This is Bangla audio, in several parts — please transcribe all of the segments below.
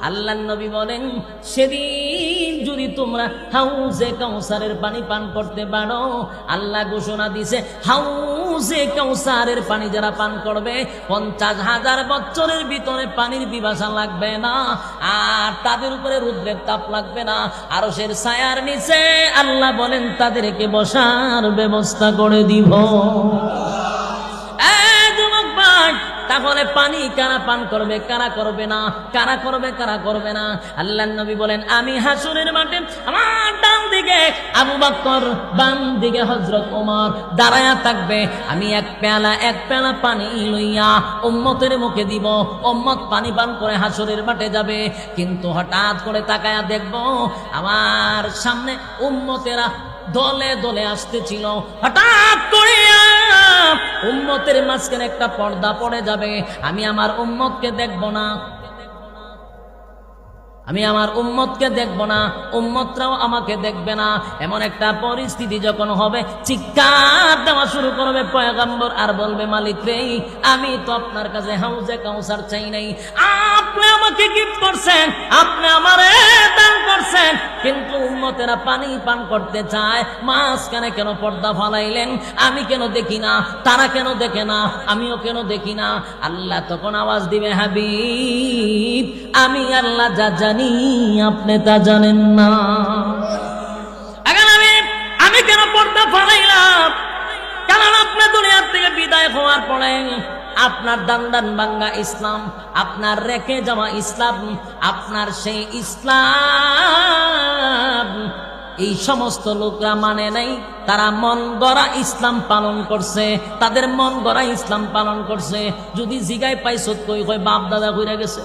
আল্লাহর নবী বলেন, সেদিন যদি তোমরা হাউজে কাউসারের পানি পান করতে পারো, আল্লাহ ঘোষণা দিছে হাউজে কাউসারের পানি যারা পান করবে 50,000 বছরের ভিতরে পানির পিপাসা লাগবে না, আর তাদের উপরে রৌদ্রের তাপ লাগবে না। আরশের ছায়ার নিচে আল্লাহ বলেন তাদেরকে বসার ব্যবস্থা করে দিব। তাহলে পানি কারা পান করবে, কারা করবে না, কারা করবে, কারা করবে না? আল্লাহর নবী বলেন, আমি হাসরের মাঠে আমার ডান দিকে আবু বকর, বাম দিকে হযরত ওমর দাঁড়ায়া থাকবে। আমি এক পেয়ালা পানি লইয়া উম্মতের মুখে দিব, উম্মত পানি পান করে হাসরের মাঠে যাবে। কিন্তু হঠাৎ করে তাকায়া দেখবো আমার সামনে উম্মতেরা দলে দলে আসতেছিল। হঠাৎ করে উম্মতের মাঝখানে একটা পর্দা পড়ে যাবে। আমি আমার উম্মতকে দেখব না, আমি আমার উম্মতকে দেখব না, উম্মতরাও আমাকে দেখবে না। এমন একটা পরিস্থিতি যখন হবে, চিৎকার দেওয়া শুরু করবে পয়গম্বর, আর বলবে, মালিক রে, আমি তো আপনার কাছে হাউজে কাউসার চাই নাই, আপনি আমাকে গিফট করছেন, আপনি আমারে দান করছেন, কিন্তু উম্মতেরা পানি পান করতে চায়, মাঝখানে কেন পর্দা ফালাইলেন? আমি কেন দেখি না, তারা কেন দেখে না, আমিও কেন দেখি না? আল্লাহ তখন আওয়াজ দিবে, হাবিব, আমি আল্লাহ যা জানি আপনি তা জানেন না। এখন আমি কেন পর্দা ফালাইলাম? কারণ আপনি দুনিয়ার থেকে বিদায় হওয়ার পরে আপনার দান ভাঙ্গা ইসলাম, আপনার রেখে যাওয়া ইসলাম, আপনার সেই ইসলাম এই সমস্ত লোকরা মানে নাই। তারা মন গড়া ইসলাম পালন করছে, তাদের মন গড়া ইসলাম পালন করছে। যদি জিগায় পাইছ কই কই বাপ দাদা কইরা গেছে,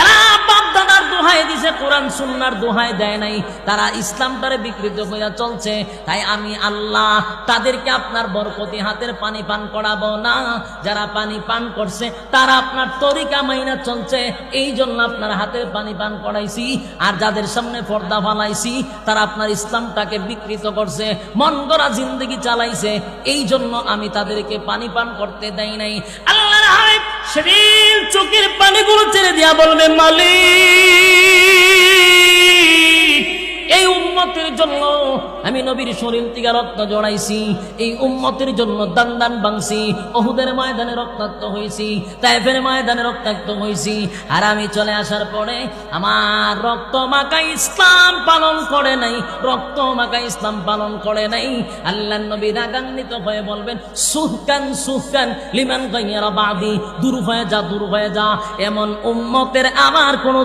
এরা বাপ দাদার দোহাই দিছে, কোরআন সুন্নাহর দোহাই দেয় নাই, তারা ইসলামটারে বিকৃত হইয়া চলছে। তাই আমি আল্লাহ তাদেরকে আপনার বরকতি হাতের পানি পান করাবো না। যারা পানি পান করছে তারা আপনার তরিকা মাইনা চলছে, এই জন্য আপনার হাতের পানি পান করাইছি। আর যাদের সামনে পর্দা ফালাইছি তারা আপনার ইসলামটাকে বিকৃত করছে, মন গড়া জিন্দগি চালাইছে, এই জন্য আমি তাদেরকে পানি পান করতে দেই নাই। আল্লাহর হাবিব সেদিন চোখের পানিগুলো ছেড়ে দিয়া বলবে, মালিক, এই উম্মতের জন্য আমি নবীর শরীর থেকে রক্ত জড়াইছি, এই উম্মতের জন্য দান ভাঙছি, উহুদের ময়দানে রক্তাক্ত হয়েছি, তায়েফের ময়দানে রক্তাক্ত হয়েছি। আর আমি চলে আসার পরে আমার রক্ত মাখা ইসলাম পালন করে নাই, রক্ত মাখা ইসলাম পালন করে নাই। আল্লাহর নবী রাগান্বিত হয়ে বলবেন, সুহকান লিমান গায়রা বাদি, দূর হয়ে যা, দূর হয়ে যা, এমন উম্মতের আমার কোনো